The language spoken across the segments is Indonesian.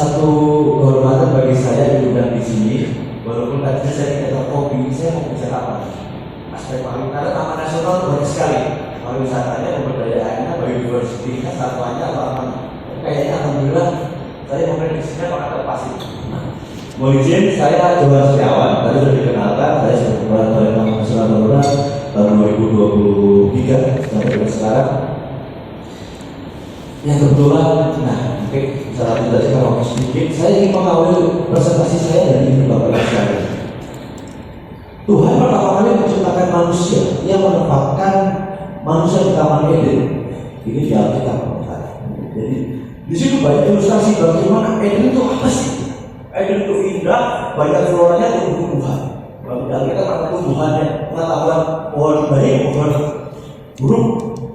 satu kehormatan bagi saya diundang di sini. Walaupun tadi saya tidak tahu kopi, saya mau bicara apa? Aspek pariwisata, Taman Nasional banyak sekali. Pariwisatanya, pemberdayaannya, biodiversity-nya, satwanya, apa? Kayaknya alhamdulillah saya memprediksinya bakal terpasang. Mohon izin, saya Johan Setiawan. Tadi sudah dikenalkan, saya sudah kembali dari Taman Nasional Baluran tahun 2023 sampai dengan sekarang. Yang kebetulan, mungkin salah tidak saya waktu sedikit, saya ingin mengawali presentasi saya dari ini Bapak Ibu sekalian. Tuhan pertama kali menciptakan manusia yang menempatkan manusia di Taman Eden. Ini di Alkitab. Jadi di situ banyak ilustrasi bagaimana Eden itu apa sih? Eden itu indah, banyak floranya, tumbuh-tumbuhan. Kalau kita ada tumbuhannya, pengetahuan pohon baik, pohon buruk,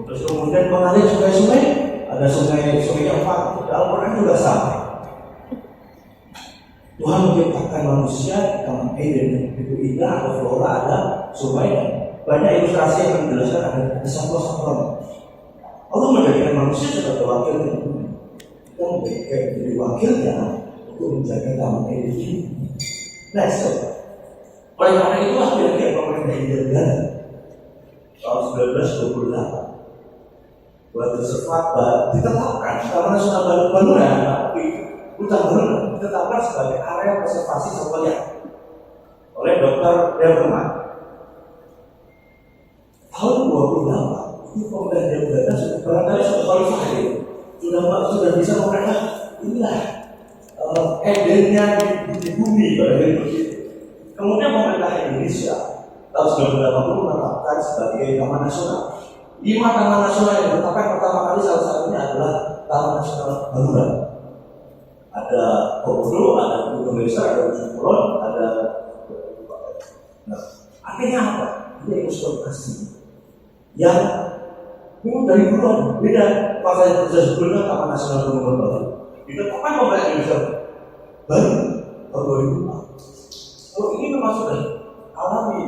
terus kemudian mengalir sungai-sungai. Ada sungai yang fakir, Al-Quran juga sama. Tuhan menciptakan manusia di Taman Eden, itu indah, ada flora, ada sungai, banyak ilustrasi yang menjelaskan ada satwa-satwa. Allah menjadikan manusia sebagai wakilnya. Kita menjadi wakilnya untuk menjaga Taman Eden ini. Next, oleh karena itulah kira-kira pemerintah India Belanda tahun 1928 buat reservat ditetapkan Taman Nasional Baluran, tapi hutan Baluran ditetapkan sebagai area konservasi satwa liar oleh Dr. Delverman. Tahun 28 itu pemerintah Belanda sudah barangkali sudah qualified, sudah bisa memperkaya inilah Edennya di bumi begitu. Kemudian pemerintah Indonesia tahun 1980 menetapkan sebagai Taman Nasional. 5 taman nasional yang ditetapkan pertama kali salah satunya adalah Taman Nasional Baluran. Ada Komodo, ada Gunung Besar, ada Ujung Kulon, ada. Nah, artinya apa? Ini ekosistem asli yang ini dari dulu beda. Pas saya kerja sebelumnya Taman Nasional Gunung Baru ditetapkan pemerintah Indonesia baru tahun 2004. Kalau ini memang sudah alami.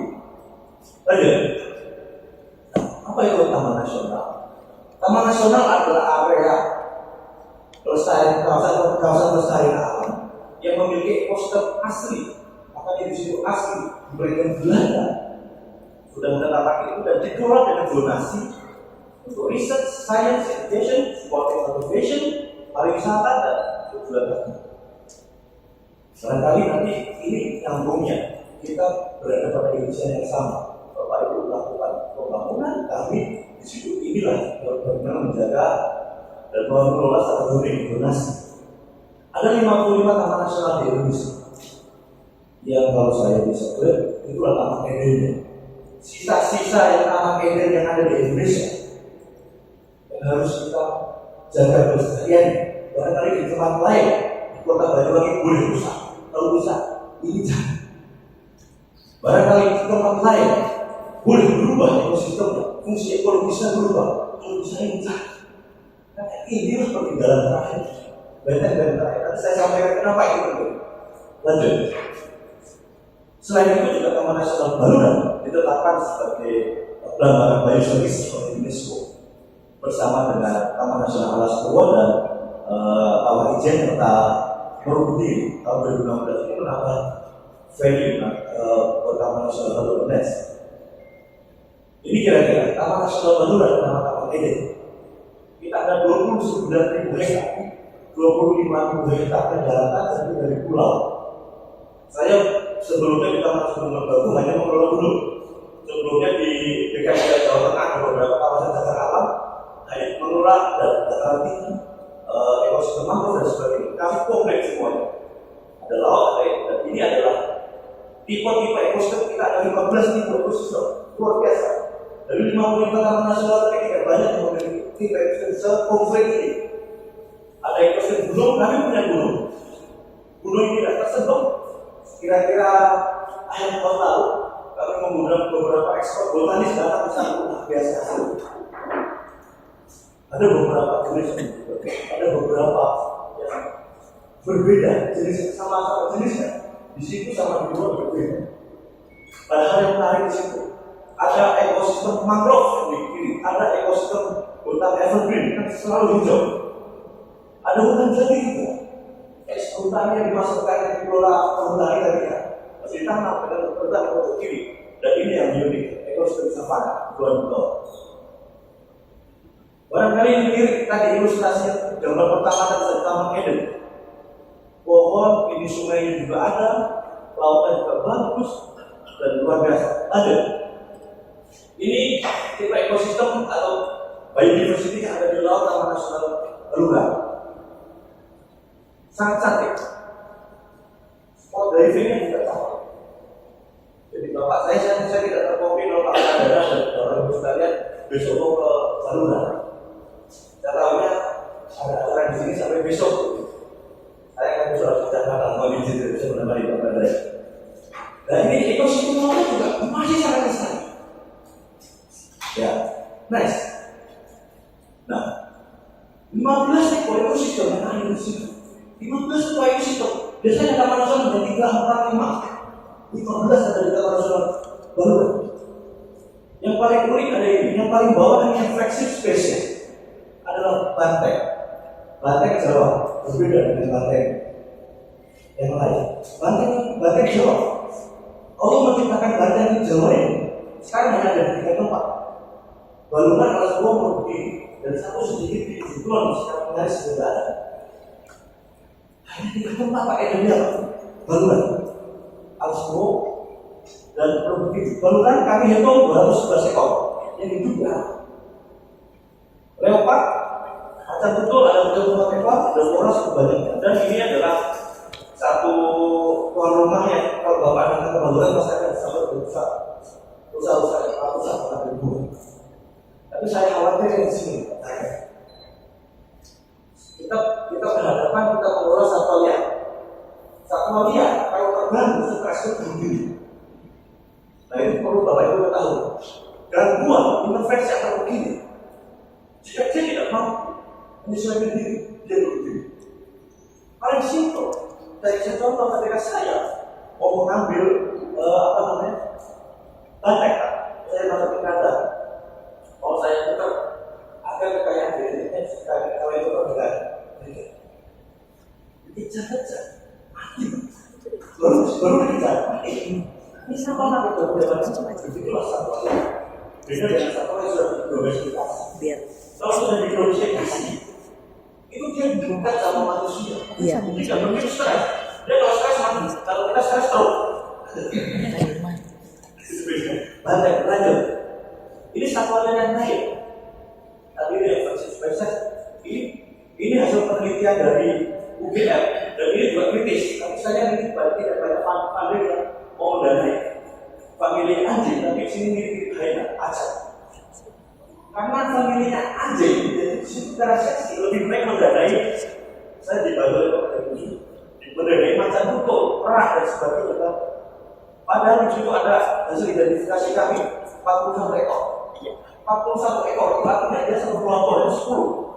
Lanjut. Apa itu Taman Nasional? Taman Nasional adalah area pelestarian kawasan pelestarian alam yang memiliki ekosistem asli. Makanya di situ asli diberikan Belanda sudah menetapkan itu dan dikelola dengan donasi untuk riset, science, education, sport conservation, pariwisata dan kejuaraan. Barangkali nanti ini nyambungnya kita berada pada Indonesia yang sama. Bapak Ibu lakukan pembangunan, kami di situ inilah bagaimana menjaga dan mengelola secara donasi. Ada 55 taman nasional di Indonesia yang kalau saya bisa lihat itulah Taman Eden. Sisa-sisa yang Taman Eden yang ada di Indonesia yang harus kita jaga kelestarian. Barangkali di tempat lain di Kota Banyuwangi boleh rusak, kalau rusak ini jangan. Barangkali di tempat lain boleh berubah ekosistemnya, fungsi ekologisnya berubah, kalau bisa ini jangan. Karena inilah peninggalan terakhir. Benteng terakhir. Nanti saya sampaikan kenapa itu penting. Lanjut. Selain itu juga Taman Nasional Baluran ditetapkan sebagai pelanggaran biosferis oleh UNESCO bersama dengan Taman Nasional Alas Purwo dan Kawah Ijen serta Borobudur tahun 2016 ini menambah value Taman Nasional Baluran. Ini kira-kira Taman Nasional Baluran dan Taman Eden. Kita ada 29.000 hektar, 25.000 hektar daratan terdiri dari pulau. Saya sebelumnya di Taman Nasional Baluran hanya mengelola gunung. Sebelumnya di DKI Jawa Tengah ada beberapa kawasan cagar alam, hanya mengelola dataran tinggi, ekosistem mangrove dan sebagainya. Kami kompleks semuanya. Ada laut, ada dan ini adalah tipe-tipe ekosistem. Kita ada 15 tipe ekosistem, luar biasa. Dari 55 taman nasional tadi tidak banyak yang memiliki tipe ekosistem konflik ini. Ada ekosistem gunung, kami punya gunung. Gunung yang tidak tersentuh. Kira-kira akhir tahun lalu kami menggunakan beberapa ekspor botanis datang ke sana biasa. Ada beberapa jenis, ada beberapa yang berbeda jenis sama jenisnya. Di situ sama di luar berbeda. Padahal yang menarik di situ ada ekosistem mangrove di kiri, ada ekosistem hutan evergreen kan selalu hijau. Ada hutan jati juga. hutan yang dimasukkan di dikelola perhutani tadi ya, masih ditanam dengan hutan untuk kiri. Dan ini yang unik, ekosistem savana Gorontalo. Barangkali ini mirip tadi ilustrasinya gambar pertama tadi Taman Eden. Pohon, ini sungainya juga ada, lautnya juga bagus dan luar biasa. Ada. Ini tipe ekosistem atau biodiversity yang ada di Laut Taman Nasional Lura. Sangat cantik. Spot divingnya juga sama. Jadi bapak saya tidak terkopi kalau Pak Kandara dan orang ibu sekalian besok mau ke Salura. Saya tahunya ada acara di sini sampai besok. Saya kan besok harus Jakarta mau izin dari besok menemani Pak Kandara. Dan ini ekosistemnya juga masih sangat besar. Ya, nice. Nah, 15 ekor ekosistem yang ada di sini. 15 ekor ekosistem. Biasanya Taman Nasional ada 3, 4, 5. 15 ada di Taman Nasional baru. Yang paling unik ada ini, yang paling bawah ini yang flagship spesies adalah banteng. Banteng Jawa berbeda dengan banteng yang lain. Banteng Jawa. Allah menciptakan banteng Jawa ini sekarang hanya ada di 3 tempat. Balungan alas buah berdiri dan satu sedikit di Kulon sekarang mengaris sudah ada. Hanya 3 tempat Pak Edennya balungan alas buah dan berdiri. Balungan kami hitung 211 ekor yang hidup ya. Leopard, macan betul ada 34 ekor dan moras kebanyakan. Dan ini adalah satu tuan rumah yang kalau bapak datang ke Balungan pasti akan sampai berusaha ratusan ribu. Tapi saya khawatir di sini. Kita berhadapan kita mengelola satwa liar. Satwa liar kalau terganggu stres itu tinggi. Nah itu perlu bapak ibu ketahui. Gangguan intervensi akan begini. Jika dia tidak mampu menyesuaikan diri, dia berdiri. Paling simpel. Dari contoh ketika saya mau mengambil banteng, saya masukin kandang. Mau saya putar agar kekayaan dirinya kalau itu dengan dikejar-kejar mati baru dikejar mati. Ini siapa nak itu begitulah satu beda dengan satu yang sudah didomestikasi. Kalau sudah didomestikasi itu dia dekat sama manusia. Tidak begitu stres. Dia kalau stres mati. Kalau kita stres stroke. Banteng lanjut. Ini satwa yang naik. Tadi ini spesies ini hasil penelitian dari UGM dan ini juga kritis. Tapi saya ini tidak banyak famili yang mau mendanai famili anjing, tapi sini mirip hyena aja. Karena familinya anjing, jadi secara seksi lebih baik mendanai. Saya dibantu oleh Pak Ibu, mendanai macan tutul, perak dan sebagainya. Padahal di situ ada hasil identifikasi kami 41 ekor. 41 ekor, artinya dia satu kelompok ada 10.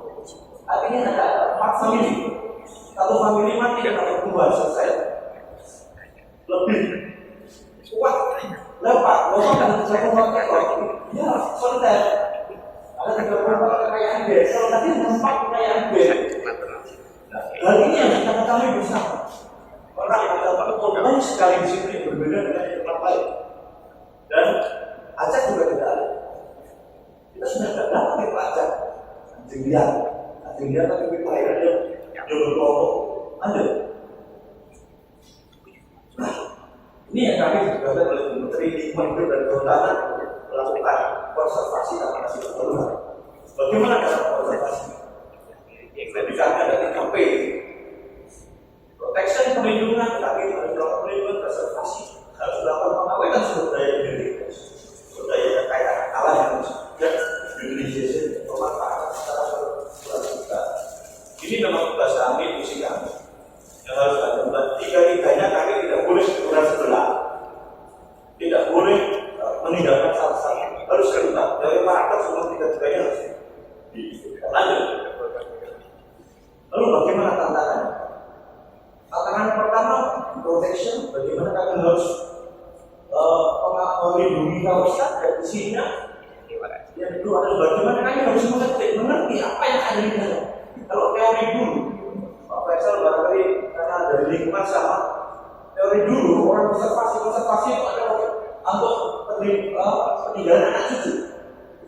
Artinya ada 4 famili. Satu famili mati dan ada pertumbuhan selesai. Lebih kuat. Lepas, lompat dan 34 ekor. Ya, solidar. Ada 34 kekayaan B. Kalau tadi 4 kekayaan B. Hal ini yang kita ketahui bersama. Orang yang ada banyak sekali di sini berbeda dengan yang tempat lain. Dan Aceh juga tidak ada. Kita sudah tidak dapat Aceh. Anjing liar tapi kelahirannya yang berkelompok ada. Nah, ini yang kami digagas oleh Menteri Lingkungan Hidup dan Kehutanan melakukan konservasi taman nasional Lura. Bagaimana cara konservasi? Ketika ada 3P, protection perlindungan, tapi perlindungan konservasi harus dilakukan pengawetan sumber daya identitas, sumber daya kekayaan alam yang dan utilisasi pemanfaatan secara berlanjut. Ini memang tugas kami, misi kami yang harus ada. Tiga-tiganya kami tidak boleh kurang sebelah, tidak boleh meninggalkan salah satu, harus keluar dari karakter semua tiga-tiganya harus lanjut. Lalu bagaimana tantangannya? Tantangan pertama, protection. Bagaimana kami harus melindungi kawasan dan isinya. Yang kedua adalah bagaimana kami harus mengerti apa yang ada di dalam. Kalau teori dulu, Pak Faisal barangkali karena dari lingkungan sama teori dulu orang konservasi itu ada untuk peninggalan anak cucu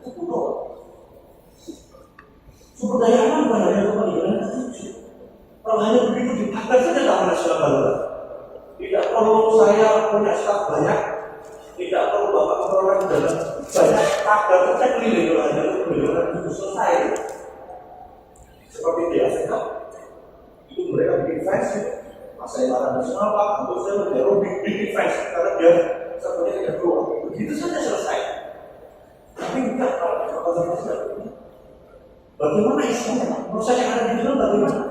itu kuno. Sumber daya alam bukan hanya untuk peninggalan anak cucu. Kalau hanya begitu dipakai saja Taman Nasional Baluran. Tidak perlu saya punya staf banyak, tidak perlu bapak memperoleh dalam banyak tagar saja keliling kalau hanya untuk peninggalan itu selesai. Seperti di Afrika, itu mereka bikin fans, masa Taman Nasional Pak, untuk saya menjadi bikin fans karena dia sebenarnya tidak keluar. Begitu saja selesai. Tapi enggak kalau kita konservasi begini. Bagaimana isinya? Proses yang ada di dalam bagaimana?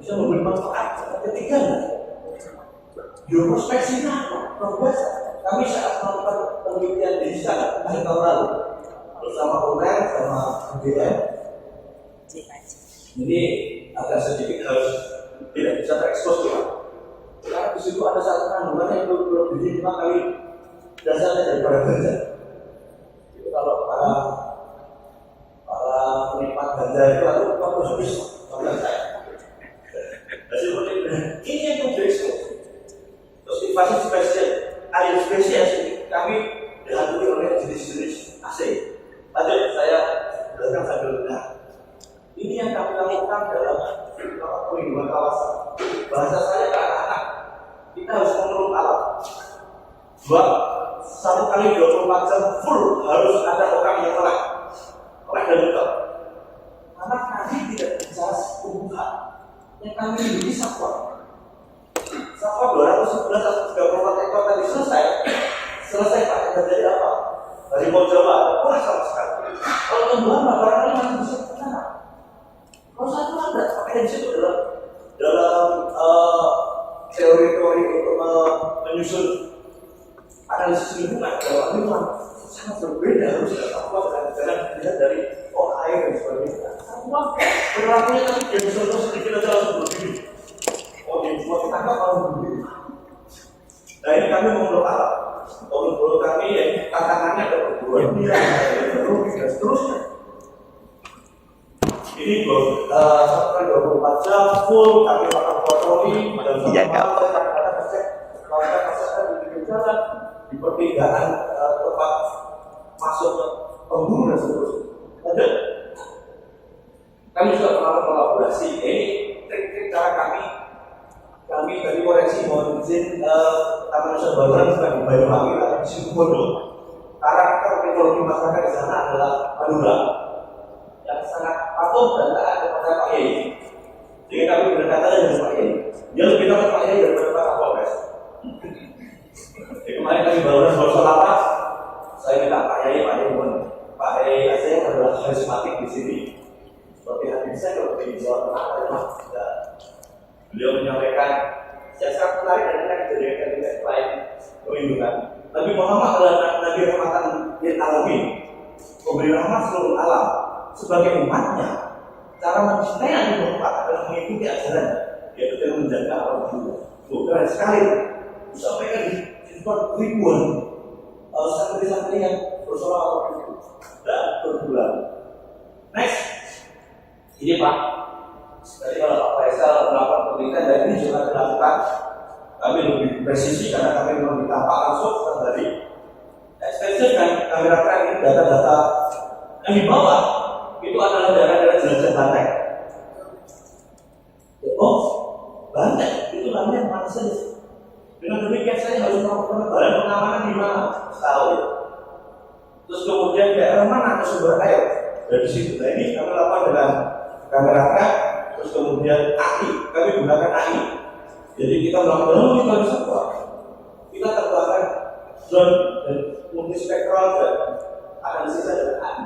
Bisa memberi manfaat ketiga. Geoprospeksinya apa? Progres. Kami saat melakukan penelitian di sana akhir tahun lalu bersama UNER sama UGM. Ini agak sedikit harus tidak bisa terekspos ya. Karena di situ ada satu kandungan yang lebih 5 kali dasarnya daripada ganja. Itu kalau para penikmat ganja itu harus bisa sama saya. Ini yang kompleks. Terus invasi spesies, air spesies ini kami dihantui oleh jenis-jenis asing. Lanjut saya belakang sambil lihat. Ini yang kami lakukan dalam perlindungan kawasan. Bahasa saya ke anak-anak, kita harus menurut alam. Sebab 1 kali 24 jam full harus ada orang yang melek dan betul. Karena kami tidak bicara tumbuhan yang kami miliki satwa. Satwa 211 134 ekor tadi selesai Pak. Yang terjadi apa? Dari Pulau Jawa, kurang sama sekali. Kalau tumbuhan barangkali masih bisa bertahan. Kalau satu ada, makanya di situ dalam teori-teori untuk menyusun analisis lingkungan, dalam lingkungan sangat berbeda harus satwa dan dilihat dari air dan sebagainya. Satwa perilakunya kan dia bisa sedikit aja langsung berdiri. Dia buat kita kalau berdiri. Nah ini kami mengelola alam. Menurut kami ya tantangannya ada perburuan dan seterusnya. Ini 24 jam full kami makan patroli dan sama kadang-kadang cek kawasan di jalan di pertigaan tempat masuk pemburu dan seterusnya. Lanjut. Kami juga pernah kolaborasi. Ini trik-trik cara kami dari koreksi mohon izin Taman Nasional Baluran sebagai Banyuwangi atau di Situbondo. Karakter teknologi masyarakat di sana adalah Madura yang sangat patuh dan taat kepada Pak Yai. Jadi kami berdekatan dengan Pak Yai. Dia lebih tahu Pak Yai daripada Pak Kapolres. Kemarin kami Baluran Borsolapa, saya minta Pak Yai pun Pak Yai saya adalah karismatik di sini. Seperti hati saya kalau di Jawa Tengah, beliau menyampaikan saya sangat menarik dengan kejadian lain perlindungan. Nabi Muhammad adalah Nabi rahmatan lil alamin, memberi rahmat seluruh alam. Sebagai umatnya, cara mencintai Nabi Muhammad adalah mengikuti ajaran, yaitu dengan menjaga alam juga. Bukan sekali disampaikan di ribuan santri-santri yang bersolawat dan berbulan. Next, ini Pak. Tadi kalau Pak Faisal melakukan penelitian dan ini juga dilakukan, kami lebih presisi karena kami memang ditampak langsung dari extension dan kamera track ini data-data yang di bawah itu adalah daerah-daerah jelajah banteng. Oh, banteng itu namanya mana saja. Dengan demikian saya harus melakukan penebalan pengamanan di mana tahu ya. Terus kemudian daerah mana sumber air dari situ. Nah ini kami lakukan dengan kamera track. Terus kemudian AI, kami gunakan AI. Jadi kita melakukan monitoring satwa. Kita terbangkan drone dan multispektral dan analisis dengan AI.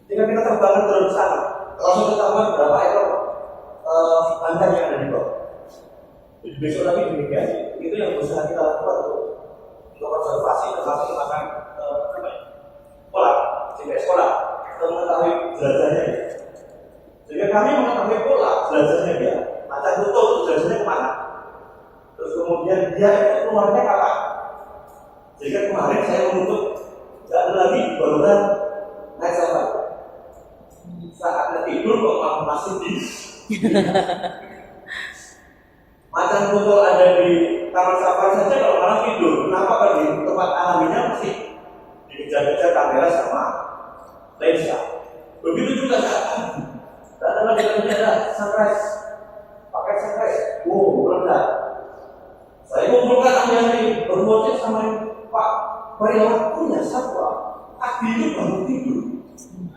Jika kita terbangkan drone ke sana, langsung ketahuan berapa ekor banteng yang ada di bawah. Jadi besok lagi demikian. Itu yang berusaha kita lakukan untuk konservasi termasuk makan sekolah, sehingga sekolah kita mengetahui jelajahnya. Sehingga kami mengetahui pola jelajahnya dia. Macan tutul itu jelajahnya kemana? Terus kemudian dia itu keluarnya kapan? Sehingga kemarin saya menuntut tidak ada lagi barusan naik sampai saatnya tidur kok masih di macan kucul ada di taman safari saja kalau malam tidur, kenapa kalau di tempat alaminya masih dikejar-kejar kamera sama lensa? Begitu juga saat pagi. Datanglah kita ada sunrise, pakai sunrise, meledak. Saya kumpulkan ahli-ahli berwajib sama Pak, perilakunya satwa. Pagi itu bangun tidur.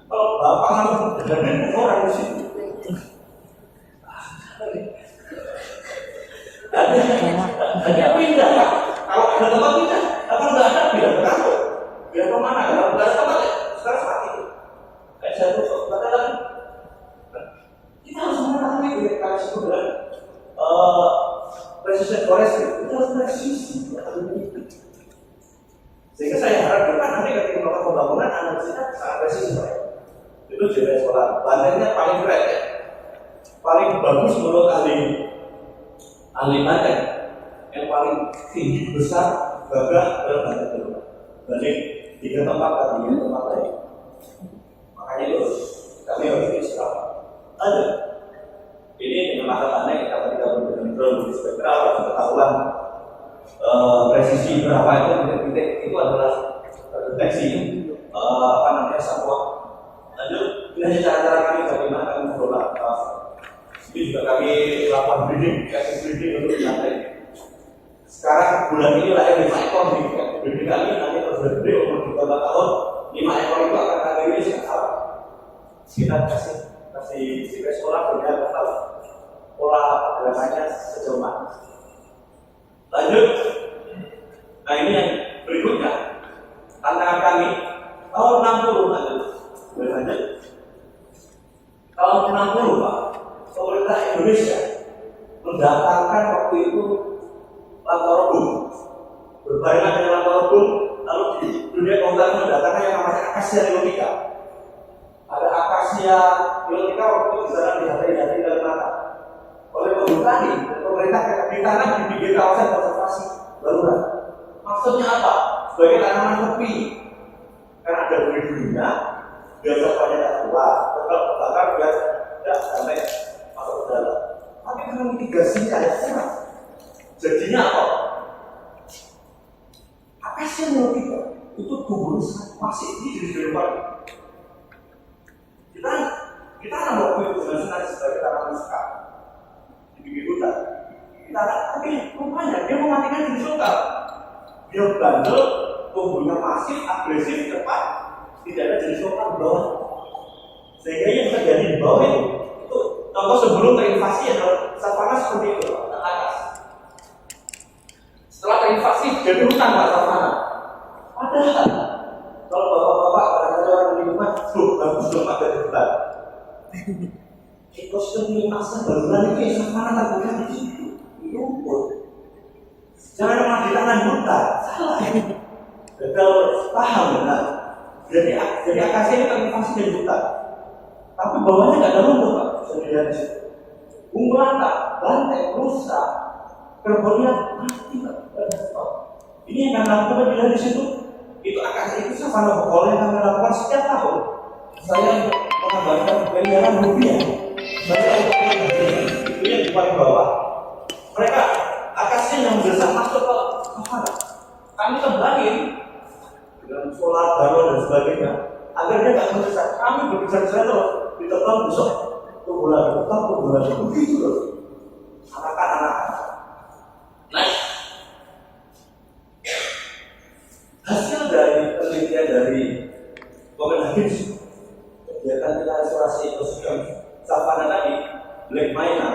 Kalau bapak langsung dengerin orang di situ. Ada pindah, Pak. Kalau ada tempat pindah, kalau nggak ada pindah ke kantor, pindah ke mana? Kalau nggak ada tempat, sekarang mati. Kayak saya tuh kata lagi, kita harus memahami itu kalau disebut dengan precision forest, kita harus presisi. Sehingga saya harap kita nanti ketika melakukan pembangunan analisisnya sangat presisi. Itu jenis sekolah, bantengnya paling keren, ya. Paling bagus menurut ahli banteng. Yang paling tinggi besar gagah adalah banteng terbuka. Banding 3 tempat tadi yang tempat lain. Makanya itu kami harus istirahat. Ada. Ini dengan mata banteng kita tidak dengan drone spektral pengetahuan presisi berapa itu titik itu adalah deteksi satwa. Lanjut, ini hanya cara-cara kami bagaimana kami mengelola. Ini juga kami lakukan breeding, kasih breeding untuk lantai. Sekarang bulan ini lahir 5 ekor di breeding kami, nanti terus bergede umur 3 tahun, 5 ekor itu akan kami rilis yang salah. Kita kasih sekolah biar tahu pola pergerakannya sejauh mana. Lanjut, nah ini yang berikutnya tantangan kami tahun 60 lanjut. Lanjut. Tahun 60 Pak, pemerintah Indonesia mendatangkan waktu itu Lantorobum. Berbarengan dengan Lantorobum, lalu di dunia kehutanan mendatangkan yang namanya Akasia nilotica. Ada Akasia nilotica waktu itu di sana di Kalimantan. Oleh penghutani dan pemerintah ditanam di pinggir kawasan konservasi darurat. Maksudnya apa? Sebagai tanaman tepi, karena ada duri-durinya, biar sampahnya tidak keluar, kalau terbakar biar tidak sampai masuk ke dalam. Tapi karena mitigasinya ada kurang, jadinya apa? Akasia nilotica itu tumbuh masih tinggi di luar. Kita waktu itu dengan sebagai tanaman sekar di pinggir hutan. Tapi rupanya dia mematikan jenis lokal. Dia bandel, tumbuhnya masif, agresif, cepat. Tidak ada jenis lokal di bawah. Sehingga yang terjadi di bawah itu contoh sebelum terinvasi adalah savana seperti itu, atas. Setelah terinvasi jadi hutan Pak savana. Padahal kalau bapak-bapak ada orang di rumah, bagus dong ada di hutan. Ekosistem limasnya barulan itu savana terbuka di situ, di rumput. Jangan malah di tangan hutan, salah. Gagal paham benar. Jadi akasia ini terinvasi dari hutan. Tapi bawahnya nggak ada rumput Pak, bisa dilihat di situ. Unggulan, banteng, rusa, kerbaunya mati Pak. Ini yang kami lakukan dilihat di situ. Itu akasia itu savana bokol yang kami lakukan setiap tahun. Saya menggambarkan miliaran rupiah. Saya itu yang di paling bawah. Mereka akasia yang biasa masuk ke savana. Kami kembangin dengan solar, galon dan sebagainya agar dia tidak mendesak. Kami berbicara terus di tetap besok tumbuh lagi begitu loh. Anak-anak. Nah, hasil dari penelitian dari Copenhagen kegiatan kita restorasi ekosistem savana tadi, Black Maina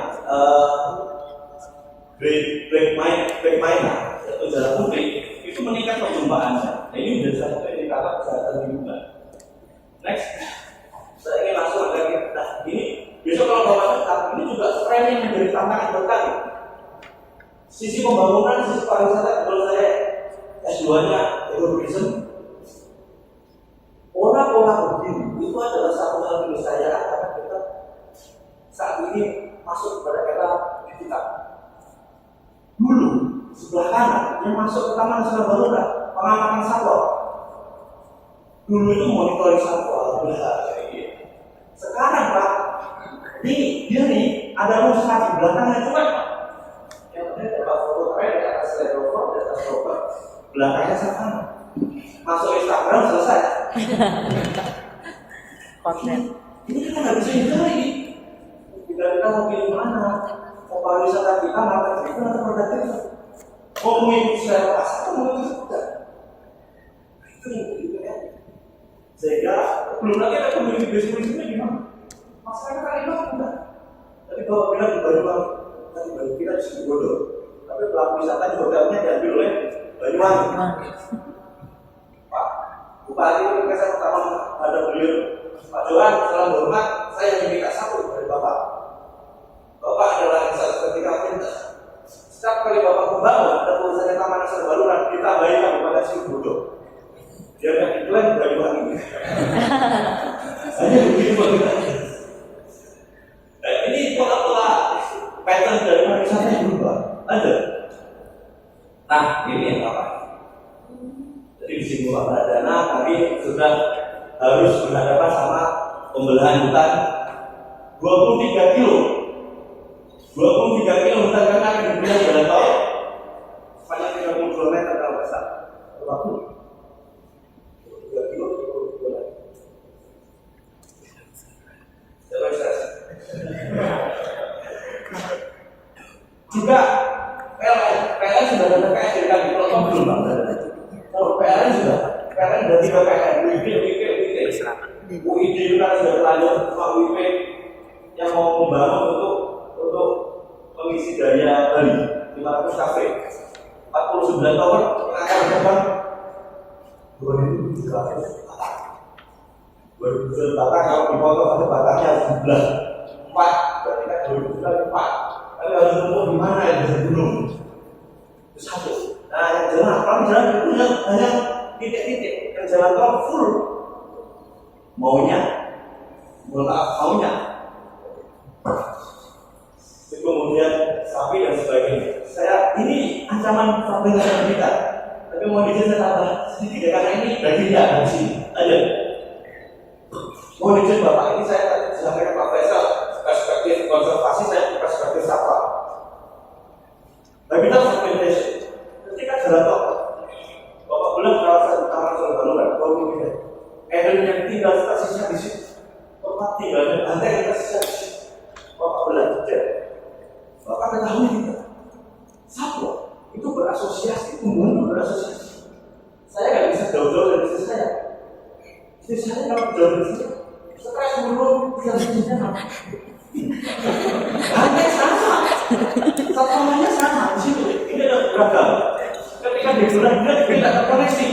atau jala putih itu meningkat perjumpaannya. Nah, ini menjadi satu indikator kesehatan lingkungan. Next, saya ingin langsung agar kita ini besok kalau bapak tetap ini juga frame yang menjadi tantangan buat kami. Sisi pembangunan, sisi pariwisata kalau saya S2-nya ekoturism, pola-pola begini itu adalah satu hal keniscayaan karena kita saat ini masuk kepada era digital. Dulu sebelah kanan yang masuk ke Taman Nasional Baluran pengamatan satwa. Dulu itu monitoring satwa besar. Sekarang Pak, dia nih ada rusa di belakangnya, coba Pak. Yang belakangnya sama. Masuk Instagram selesai. Konten. Ini kita nggak bisa hindari. Kita mau pilih mana? Mau pariwisata kita, market kita, atau produk kita? Mau mengikuti selera pasar, atau mengikuti produk? Itu yang begitu ya. Sehingga belum lagi ada memiliki bisnisnya gimana? Masyarakat kan itu enggak. Tapi kalau bilang di Banyuwangi, tadi baru kita di situ bodoh. Tapi pelaku wisata di hotelnya diambil oleh Banyuwangi. Pak Bupati ketika saya pertama ada beliau, Pak Johan, salam hormat, saya ingin minta satu dari Bapak. Bapak adalah yang satu ketika perintah. Setiap kali Bapak membangun, ada tulisannya Taman Nasional Baluran, ditambahi Kabupaten Situbondo. Dia nggak diklaim Banyuwangi. Hanya begitu kita. Ini pola-pola pattern dari pariwisata yang berubah. Ada. Nah, ini yang apa? Jadi di sini Bapak Dana kami sudah harus berhadapan sama pembelahan hutan 23 kilo. 23 kilo hutan kan akan dibelah jalan tol sepanjang 30 km kalau besar. Waktu 23 kilo, 30 kilo. Juga PLN sudah ada PLN dari kami, kalau belum bang. Kalau PLN sudah 3 PLN, UID itu kan sudah terlanjur sama UIP yang mau membangun untuk mengisi daya Bali 500 kafe, 49 tower yang akan berkembang 2.700 batang. 2.700 batang kalau dipotong ada batangnya 11 4, berarti kan 2.700 4. Tapi harus nemu di mana yang bisa gunung. Itu satu. Nah yang jalan, kalau jalan itu hanya titik-titik. Yang jalan tol full. Maunya. Kemudian sapi dan sebagainya. Ini ancaman sampai dengan kita. Tapi mau saya tambah sedikit karena ini bagian dari sini. Ada. Mau izin Bapak, ini saya tadi disampaikan Pak Faisal perspektif konservasi, saya perspektif satwa. Tapi kita segmentation. Ketika jalan tol, Bapak bilang kawasan Taman Nasional Baluran, kalau begini, Eden yang tinggal tersisa di situ, Bapak tinggal dan Anda yang tersisa di situ, Bapak belajar. Bapak ketahui kita, satwa itu berasosiasi, tumbuhan berasosiasi. Saya nggak bisa jauh-jauh dari istri saya. Istri saya kalau jauh dari saya, stres menurun, tidak bisa apa. Hanya sama, satwanya sama di situ. Ini ada beragam. Ketika di bulan dia tidak terkoneksi.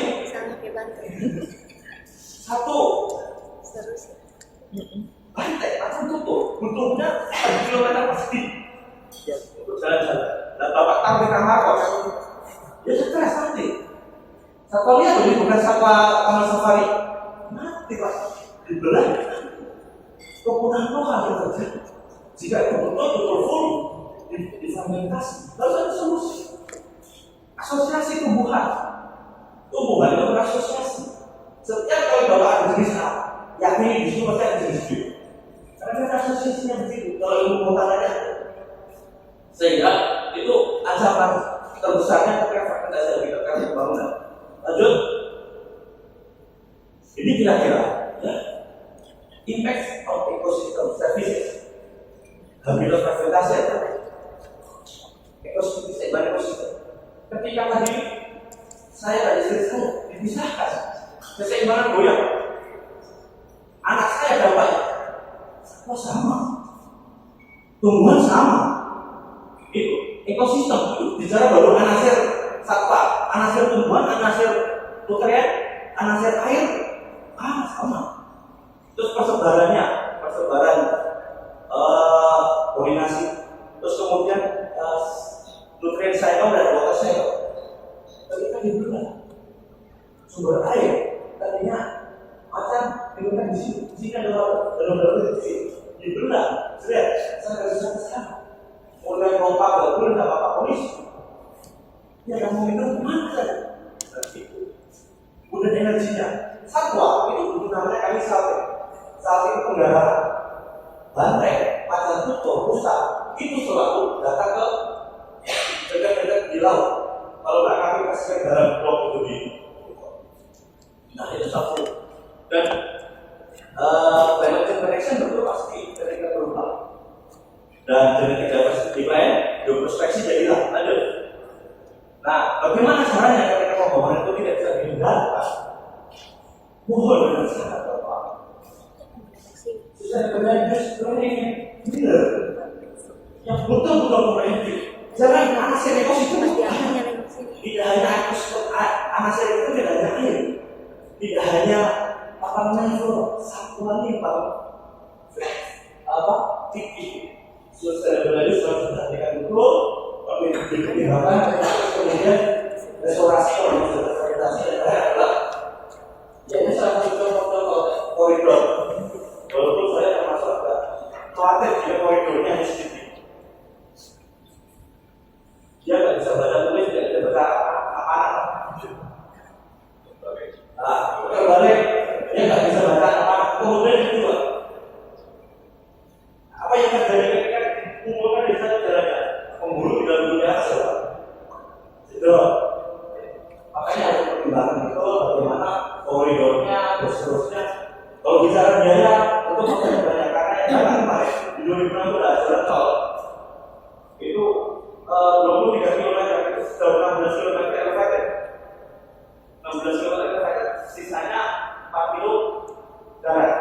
Satu, bantai atau tutup, butuhnya 1 km persegi untuk jalan-jalan. Dan Bapak tahu kita makos, dia stres nanti. Satwa lihat ini bukan satwa taman safari, mati Pak, dibelah. Kepunahan lokal yang terjadi. Jika itu betul-betul full difermentasi, harus ada solusi. Asosiasi tumbuhan itu berasosiasi. Setiap kali Bapak ada jenis A, yakni di situ pasti ada jenis B. Karena ada asosiasinya di situ. Kalau ilmu botaniknya, sehingga itu ancaman terbesarnya ketika fragmentasi lebih terkait pembangunan. Lanjut, ini kira-kira ya, impact of ecosystem services. Habitat fragmentasi ada ekosistem. Ketika tadi saya dan istri saya dipisahkan, keseimbangan goyang. Anak saya dapat satwa sama, tumbuhan sama. Itu ekosistem itu bicara baru anasir satwa, anasir tumbuhan, anasir nutrien, anasir air, sama. Terus persebaran koordinasi, terus kemudian nutrien cycle dan water cycle. Ketika dibelah sumber air, tadinya macam dibelah di sini, di sini ada dalam di sini, dibelah, lihat, saya nggak bisa kesana. Mulai pompa nggak boleh, nggak apa-apa polisi. Ya yang mau minum mana saja. Kemudian energinya, satwa itu butuh namanya kami sapi. Sapi itu penggaraan. Banteng, macan tutul, rusa itu selalu datang ke dekat-dekat di laut. Kalau nggak kami kasih ke dalam blok itu introspeksi jadilah lanjut. Nah, bagaimana caranya ketika pembohongan itu tidak bisa dihindarkan? Mohon dengan sangat Bapak. Susah belajar sebenarnya benar. Yang betul-betul komprehensif. Jangan anasir itu tidak hanya anasir itu tidak hanya air, tidak hanya apa namanya itu satu lagi apa titik. Sudah belajar sudah perhatikan betul, tapi dikembangkan kemudian restorasi kalau sudah terorientasi adalah ya ini salah satu contoh koridor. Walaupun saya termasuk agak khawatir jika koridornya hanya sedikit. Dia nggak bisa baca tulis, dia tidak baca apa. Nah, terbalik, dia nggak bisa baca apa. Kemudian kedua, apa yang terjadi ketika kumpulkan di satu jalannya? Pemburu tidak punya hasil. Itu, makanya harus pertimbangan itu bagaimana koridornya dan seterusnya. Kalau bicara biaya, untuk banyak karena yang jalan kemarin di 2006 ada jalan tol. Itu 23 km itu sudah 16 km elevated. 16 km elevated, sisanya 4 km darat.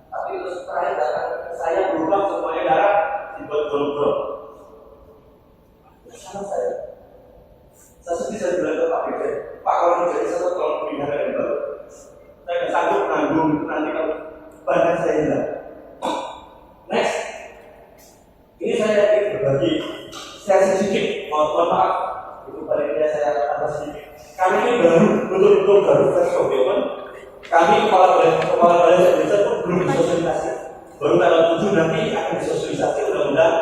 Tapi terus terakhir datang saya berubah semuanya darat dibuat gorong-gorong. Sama saya sedih saya bilang ke Pak Dirjen, Pak kalau menjadi satu tolong pilihan yang baru. Saya nggak sanggup menanggung nanti kalau badan saya hilang. Next, ini saya berbagi. Saya sedikit, mohon maaf, itu paling saya tambah sedikit. Kami ini baru, betul-betul baru fresh open. Kami kepala balai desa itu belum disosialisasi. Baru tanggal 7 nanti akan disosialisasi undang-undang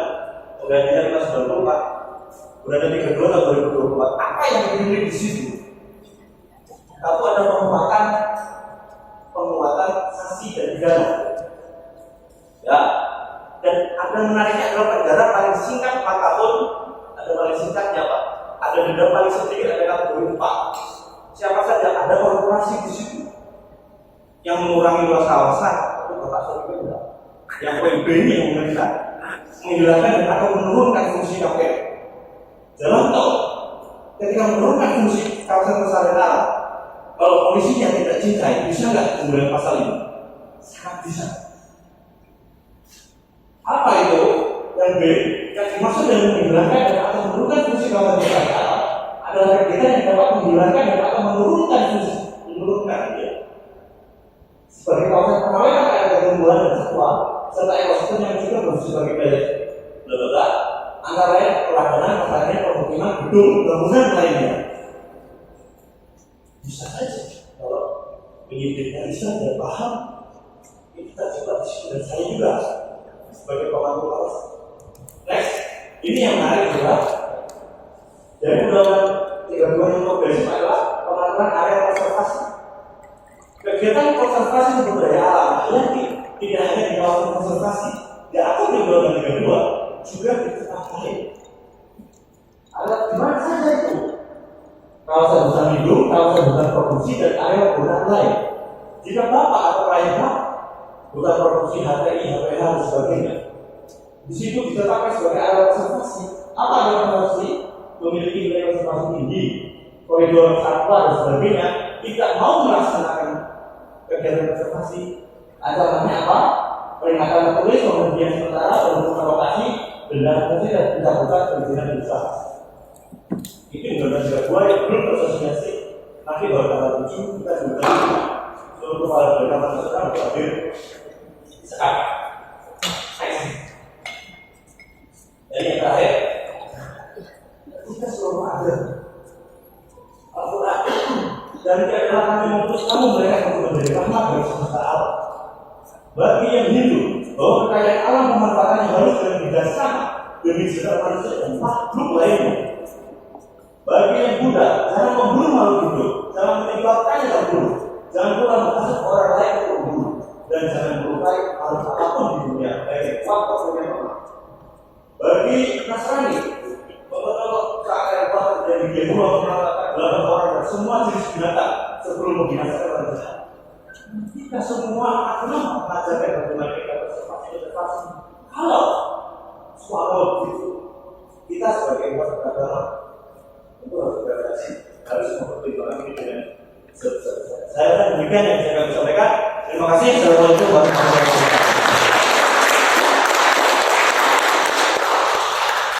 penggantian 1994. Udah ada 32 tahun 2024. Apa yang dimiliki di situ? Aku ada penguatan sanksi dan pidana. Ya. Dan ada menariknya adalah penjara paling singkat 4 tahun, ada paling singkatnya Pak. Ada denda paling sedikit, ada kategori 4. Siapa saja ada korporasi di situ yang mengurangi luas kawasan, itu Bapak Sofi enggak. Yang PB ini yang mengerikan, menghilangkan dan atau menurunkan fungsi KPR. Jalan tol, ketika menurunkan fungsi kawasan persalinan alam, kalau polisinya tidak cintai, bisa nggak kemudian pasal ini? Sangat bisa. Apa itu? Yang B, yang dimaksud dengan menghilangkan dan atau menurunkan fungsi kawasan persalinan alam adalah kegiatan yang dapat menghilangkan dan atau menurunkan fungsi dia. Sebagai kawasan pengawetan ada tumbuhan dan satwa serta ekosistem yang juga berfungsi sebagai wilayah lembaga antara lain peradaban, pertanian, permukiman, gedung, bangunan lainnya. Bisa saja kalau penyidiknya bisa dan paham, kita coba di situ dan saya juga sebagai pemangku kawasan. Next, ini yang menarik juga. Dari undang-undang 32 yang progresif adalah pengaturan area konservasi. Kegiatan konservasi sumber daya alam tidak hanya di kawasan konservasi, diatur di undang-undang 32 juga di tempat lain. Ada di mana saja itu? Kawasan hutan lindung, kawasan hutan produksi dan area hutan lain. Jika Bapak atau klien Bapak hutan produksi HTI, HPH dan sebagainya, di situ ditetapkan sebagai area konservasi. Apa area konservasi? Memiliki wilayah konservasi tinggi, koridor satwa dan sebagainya, tidak mau melaksanakan kegiatan konservasi. Ancamannya apa? Peringatan tertulis, penghentian sementara, untuk relokasi, denda sanksi dan pencabutan perizinan usaha. Itu undang-undang 32 yang belum tersosialisasi. Nanti baru tanggal 7 kita juga seluruh kepala daerah tersebut hadir sekarang. Dan yang terakhir, kita selalu ada Al-Quran dan adalah kami mengutus kamu mereka untuk menjadi rahmat bagi semesta alam. Bagi yang Hindu, bahwa kekayaan alam pemanfaatannya harus dengan bijaksana demi segala manusia dan makhluk lainnya. Bagi yang Buddha, jangan membunuh makhluk hidup, jangan menyebabkannya terbunuh, jangan pula menghasut orang lain untuk membunuh, dan jangan melukai makhluk apapun di dunia, baik kuat maupun yang lemah. Bagi Nasrani, kalau saat yang kuat terjadi dia mengatakan 8 orang dan semua jenis binatang sebelum membinasakan orang jahat. Kita semua akan mengajarkan bagaimana kita berkonservasi. Kalau swallow itu kita sebagai umat beragama itu harus berorganisasi, harus mempertimbangkan ini dengan sebesar-besarnya. Saya rasa demikian yang saya bisa sampaikan. Terima kasih. Assalamualaikum warahmatullahi wabarakatuh.